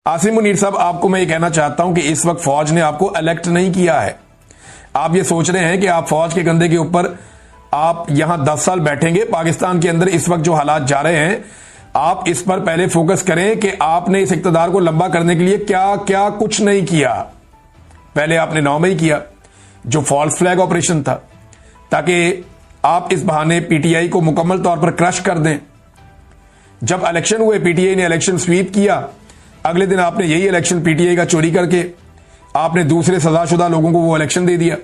आसिम मुनीर साहब, आपको मैं ये कहना चाहता हूं कि इस वक्त फौज ने आपको इलेक्ट नहीं किया है। आप ये सोच रहे हैं कि आप फौज के कंधे के ऊपर आप यहां 10 साल बैठेंगे। पाकिस्तान के अंदर इस वक्त जो हालात जा रहे हैं, आप इस पर पहले फोकस करें कि आपने इस इक्तदार को लंबा करने के लिए क्या क्या कुछ नहीं किया। पहले आपने 9 मई किया, जो फॉल्स फ्लैग ऑपरेशन था, ताकि आप इस बहाने पीटीआई को मुकम्मल तौर पर क्रश कर दें। जब इलेक्शन हुए, पीटीआई ने इलेक्शन स्वीप किया, अगले दिन आपने यही इलेक्शन पीटीआई का चोरी करके आपने दूसरे सजाशुदा लोगों को वो इलेक्शन दे दिया।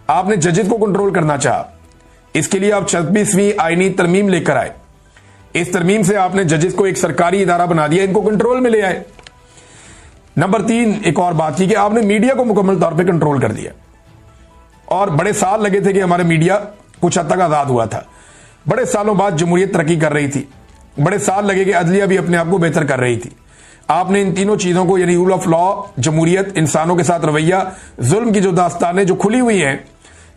आपने जजेस को कंट्रोल करना चाहा, इसके लिए आप 26वीं आईनी तरमीम लेकर आए। इस तरमीम से आपने जजेस को एक सरकारी इदारा बना दिया, इनको कंट्रोल में ले आए। नंबर 3, एक और बात की कि आपने मीडिया को मुकम्मल तौर पर कंट्रोल कर दिया। और बड़े साल लगे थे कि हमारे मीडिया कुछ हद तक आजाद हुआ था। बड़े सालों बाद जमहूरियत तरक्की कर रही थी, बड़े साल लगे कि अदलिया भी अपने आप को बेहतर कर रही थी। आपने इन तीनों चीजों को, यानी रूल ऑफ लॉ, जमहूरियत, इंसानों के साथ रवैया, जुल्म की जो दास्तानें जो खुली हुई हैं,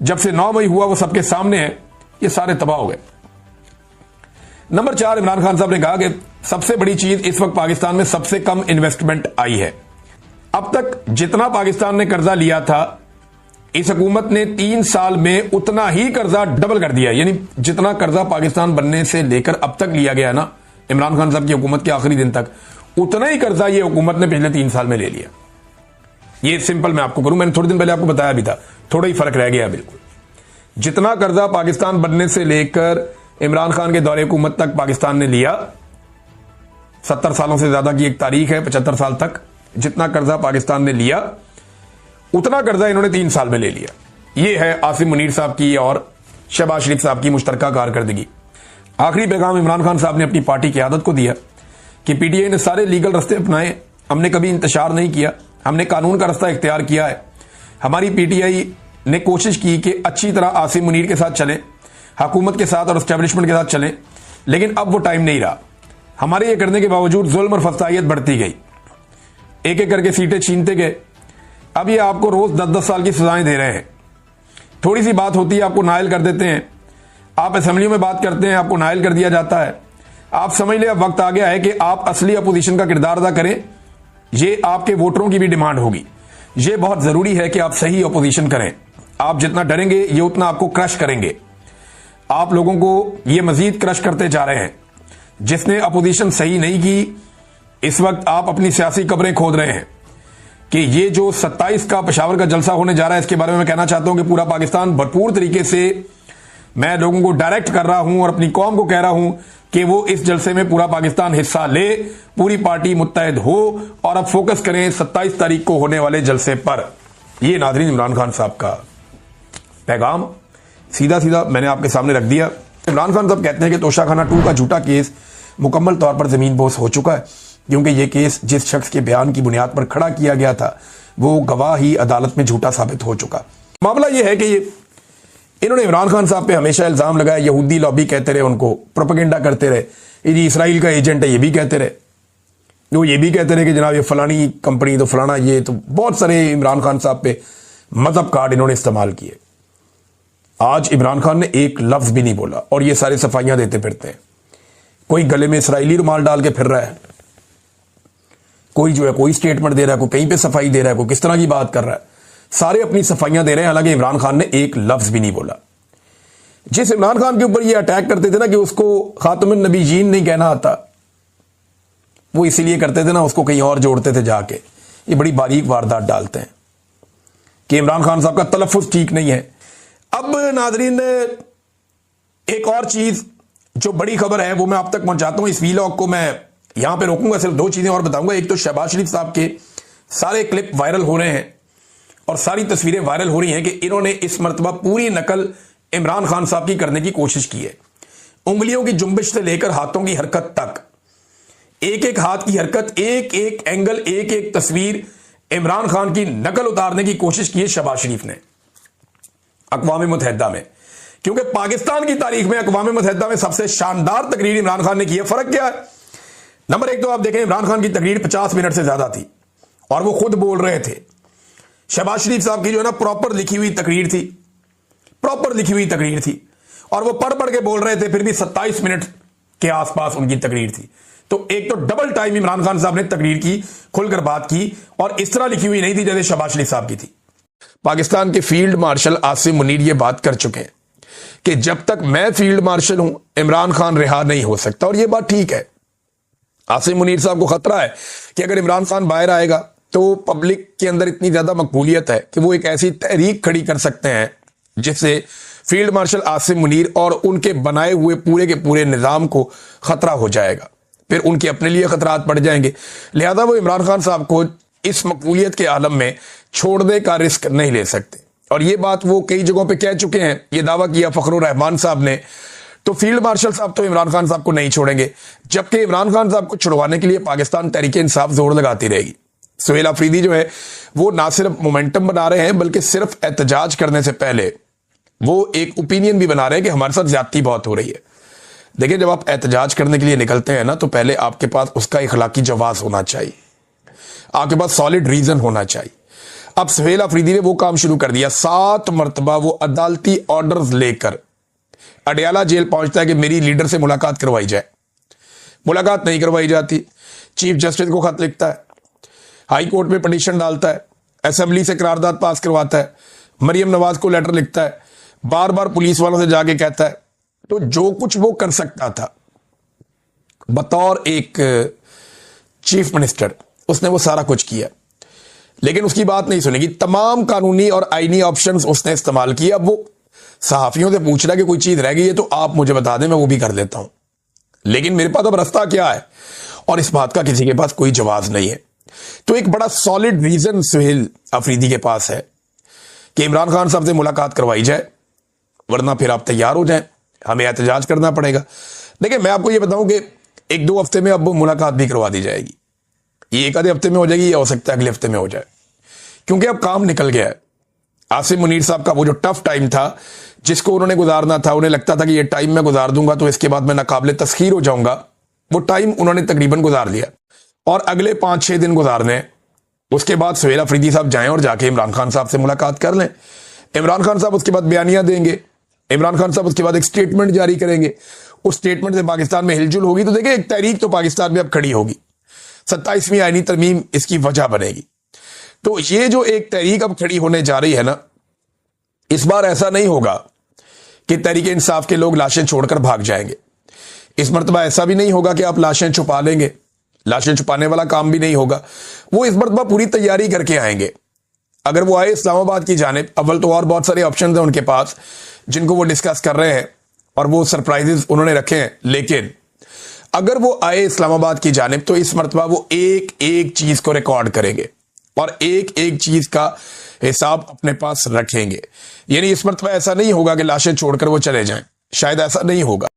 जब से 9 मई हुआ वो सबके सामने है, ये सारे तबाह हो गए। नंबर 4, इमरान खान साहब ने कहा कि सबसे बड़ी चीज इस वक्त पाकिस्तान में सबसे कम इन्वेस्टमेंट आई है। अब तक जितना पाकिस्तान ने कर्जा लिया था, इस हुकूमत ने 3 साल में उतना ही कर्जा डबल कर दिया। यानी जितना कर्जा पाकिस्तान बनने से लेकर अब तक लिया गया ना, इमरान खान साहब की हुकूमत के आखिरी दिन तक, उतना ही कर्जा ये हुकूमत ने पिछले 3 साल में ले लिया। ये सिंपल मैं आपको करूं, मैंने थोड़े दिन पहले आपको बताया भी था, थोड़ा ही फर्क रह गया बिल्कुल। जितना कर्जा पाकिस्तान बनने से लेकर इमरान खान के दौरे हुकूमत तक पाकिस्तान ने लिया, 70 सालों से ज्यादा की एक तारीख है, 75 साल तक जितना कर्जा पाकिस्तान ने लिया, उतना कर्जा इन्होंने 3 साल में ले लिया। यह है आसिम मुनीर साहब की और शहबाज शरीफ साहब की मुश्तरका कारकर्दगी। आखिरी पैगाम इमरान खान साहब ने अपनी पार्टी की आदत को दिया कि पीटीआई ने सारे लीगल रास्ते अपनाए, हमने कभी इंतशार नहीं किया, हमने कानून का रास्ता इख्तियार किया है। हमारी पीटीआई ने कोशिश की कि अच्छी तरह आसिम मुनीर के साथ चलें, हुकूमत के साथ और एस्टेब्लिशमेंट के साथ चलें, लेकिन अब वो टाइम नहीं रहा। हमारे ये करने के बावजूद जुल्म और फसाइयत बढ़ती गई, एक एक करके सीटें छीनते गए। अब ये आपको रोज 10-10 साल की सजाएं दे रहे हैं। थोड़ी सी बात होती है, आपको नायल कर देते हैं। आप असेंबलियों में बात करते हैं, आपको नायल कर दिया जाता है। आप समझ ले अब वक्त आ गया है कि आप असली अपोजिशन का किरदार अदा करें। ये आपके वोटरों की भी डिमांड होगी। ये बहुत जरूरी है कि आप सही अपोजिशन करें। आप जितना डरेंगे, ये उतना आपको क्रश करेंगे। आप लोगों को ये मजीद क्रश करते जा रहे हैं। जिसने अपोजिशन सही नहीं की, इस वक्त आप अपनी सियासी कब्रें खोद रहे हैं। कि ये जो 27 का पेशावर का जलसा होने जा रहा है, इसके बारे में मैं कहना चाहता हूं कि पूरा पाकिस्तान भरपूर तरीके से, मैं लोगों को डायरेक्ट कर रहा हूं और अपनी कौम को कह रहा हूं कि वो इस जलसे में पूरा पाकिस्तान हिस्सा ले, पूरी पार्टी मुत्तहिद हो और अब फोकस करें 27 तारीख को होने वाले जलसे पर। ये नाज़रीन इमरान खान साहब का पैगाम सीधा सीधा मैंने आपके सामने रख दिया। इमरान खान साहब कहते हैं कि तोशाखाना 2 का झूठा केस मुकम्मल तौर पर जमीन बोस हो चुका है, क्योंकि यह केस जिस शख्स के बयान की बुनियाद पर खड़ा किया गया था, वो गवाह ही अदालत में झूठा साबित हो चुका। मामला यह है कि इन्होंने इमरान खान साहब पे हमेशा इल्जाम लगाया, यहूदी लॉबी कहते रहे, उनको प्रोपेगेंडा करते रहे, ये इसराइल का एजेंट है, ये भी कहते रहे। वो ये भी कहते रहे कि जनाब ये फलानी कंपनी तो फलाना, ये तो बहुत सारे इमरान खान साहब पे मजहब कार्ड इन्होंने इस्तेमाल किए। आज इमरान खान ने एक लफ्ज भी नहीं बोला और ये सारे सफाइयां देते फिरते हैं। कोई गले में इसराइली रुमाल डाल के फिर रहा है, कोई जो है कोई स्टेटमेंट दे रहा है, कोई कहीं पे सफाई दे रहा है, कोई किस तरह की बात कर रहा है। सारे अपनी सफाइयां दे रहे हैं, हालांकि इमरान खान ने एक लफ्ज भी नहीं बोला। जिस इमरान खान के ऊपर ये अटैक करते थे ना कि उसको खातमुन नबीयीन नहीं कहना आता, वो इसीलिए करते थे ना, उसको कहीं और जोड़ते थे जाके। ये बड़ी बारीक वारदात डालते हैं कि इमरान खान साहब का तलफ्फुज ठीक नहीं है। अब नाजरीन, एक और चीज जो बड़ी खबर है वो मैं आप तक पहुंचाता हूं। इस वीलॉग को मैं यहां पे रोकूंगा, सिर्फ 2 चीजें और बताऊंगा। एक तो शहबाज शरीफ साहब के सारे क्लिप वायरल हो रहे हैं और सारी तस्वीरें वायरल हो रही हैं कि इन्होंने इस मर्तबा पूरी नकल इमरान खान साहब की करने की कोशिश की है। उंगलियों की जुम्बिश से लेकर हाथों की हरकत तक, एक एक हाथ की हरकत, एक एक एंगल, एक एक तस्वीर, इमरान खान की नकल उतारने की कोशिश की है शहबाज शरीफ ने अक़वाम मुत्तहिदा में। क्योंकि पाकिस्तान की तारीख में अक़वाम मुत्तहिदा में सबसे शानदार तकरीर इमरान खान ने की है। फर्क क्या है? नंबर 1 तो आप देखें, इमरान खान की तकरीर 50 मिनट से ज्यादा थी और वो खुद बोल रहे थे। शहबाज शरीफ साहब की जो है ना प्रॉपर लिखी हुई तकरीर थी, प्रॉपर लिखी हुई तकरीर थी और वो पढ़ पढ़ के बोल रहे थे, फिर भी 27 मिनट के आसपास उनकी तकरीर थी। तो एक तो डबल टाइम इमरान खान साहब ने तकरीर की, खुलकर बात की, और इस तरह लिखी हुई नहीं थी जैसे शहबाज शरीफ साहब की थी। पाकिस्तान के फील्ड मार्शल आसिम मुनीर ये बात कर चुके हैं कि जब तक मैं फील्ड मार्शल हूं इमरान खान रिहा नहीं हो सकता, और ये बात ठीक है। आसिम मुनीर साहब को खतरा है कि अगर इमरान खान बाहर आएगा तो पब्लिक के अंदर इतनी ज्यादा मकबूलियत है कि वो एक ऐसी तहरीक खड़ी कर सकते हैं जिससे फील्ड मार्शल आसिम मुनीर और उनके बनाए हुए पूरे के पूरे निजाम को खतरा हो जाएगा, फिर उनके अपने लिए खतरात पड़ जाएंगे। लिहाजा वो इमरान खान साहब को इस मकबूलियत के आलम में छोड़ने का रिस्क नहीं ले सकते, और ये बात वो कई जगहों पे कह चुके हैं। ये दावा किया फखरुर रहमान साहब ने। तो फील्ड मार्शल साहब तो इमरान खान साहब को नहीं छोड़ेंगे, जबकि इमरान खान साहब को छुड़वाने के लिए पाकिस्तान तहरीक-ए-इंसाफ जोर लगाती रहेगी। सुहेल अफरीदी जो है वो ना सिर्फ मोमेंटम बना रहे हैं बल्कि सिर्फ एहतजाज करने से पहले वो एक ओपिनियन भी बना रहे हैं कि हमारे साथ ज्यादती बहुत हो रही है। देखिए, जब आप एहतजाज करने के लिए निकलते हैं ना, तो पहले आपके पास उसका इखलाकी जवाज होना चाहिए, आपके पास सॉलिड रीजन होना चाहिए। अब सुहेल अफरीदी ने वो काम शुरू कर दिया, 7 मरतबा वो अदालती ऑर्डर्स लेकर अडयाला जेल पहुंचता है कि मेरी लीडर से मुलाकात करवाई जाए। मुलाकात नहीं करवाई जाती। चीफ जस्टिस को खत लिखता है, हाई कोर्ट में पिटीशन डालता है, असेंबली से करारदाद पास करवाता है, मरियम नवाज को लेटर लिखता है, बार बार पुलिस वालों से जाके कहता है। तो जो कुछ वो कर सकता था बतौर एक चीफ मिनिस्टर, उसने वो सारा कुछ किया, लेकिन उसकी बात नहीं सुनेगी। तमाम कानूनी और आईनी ऑप्शंस उसने इस्तेमाल किए। अब वो सहाफियों से पूछ रहा है कि कोई चीज रह गई है तो आप मुझे बता दें, मैं वो भी कर देता हूं, लेकिन मेरे पास अब रास्ता क्या है, और इस बात का किसी के पास कोई जवाब नहीं है। तो एक बड़ा सॉलिड रीजन सुहेल अफरीदी के पास है कि इमरान खान साहब से मुलाकात करवाई जाए, वरना फिर आप तैयार हो जाएं, हमें एहतजाज करना पड़ेगा। देखिए, मैं आपको ये बताऊं कि 1-2 हफ्ते में अब मुलाकात भी करवा दी जाएगी। ये एक आधे हफ्ते में हो जाएगी, या हो सकता है अगले हफ्ते में हो जाए, क्योंकि अब काम निकल गया है। आसिम मुनीर साहब का वो जो टफ टाइम था जिसको उन्होंने गुजारना था, उन्हें लगता था कि ये टाइम मैं गुजार दूंगा तो इसके बाद मैं नाकाबिले तस्खीर हो जाऊंगा, वो टाइम उन्होंने तकरीबन गुजार लिया, और अगले 5-6 दिन गुजारने। उसके बाद सुहेल अफरीदी साहब जाएं और जाके इमरान खान साहब से मुलाकात कर लें। इमरान खान साहब उसके बाद बयानियां देंगे, इमरान खान साहब उसके बाद एक स्टेटमेंट जारी करेंगे, उस स्टेटमेंट से पाकिस्तान में हिलजुल होगी। तो देखिए, एक तहरीक तो पाकिस्तान में अब खड़ी होगी, 27वीं आईनी तरमीम इसकी वजह बनेगी। तो ये जो एक तहरीक अब खड़ी होने जा रही है ना, इस बार ऐसा नहीं होगा कि तहरीक-ए-इंसाफ के लोग लाशें छोड़कर भाग जाएंगे। इस मरतबा ऐसा भी नहीं होगा कि आप लाशें छुपा लेंगे, लाशें छुपाने वाला काम भी नहीं होगा। वो इस मरतबा पूरी तैयारी करके आएंगे। अगर वो आए इस्लामाबाद की जानिब, अव्वल तो और बहुत सारे ऑप्शन हैं उनके पास जिनको वो डिस्कस कर रहे हैं, और वो सरप्राइजेस उन्होंने रखे हैं, लेकिन अगर वो आए इस्लामाबाद की जानिब तो इस मरतबा वो एक एक चीज को रिकॉर्ड करेंगे और एक एक चीज का हिसाब अपने पास रखेंगे। यानी इस मरतबा ऐसा नहीं होगा कि लाशें छोड़कर वो चले जाएं, शायद ऐसा नहीं होगा।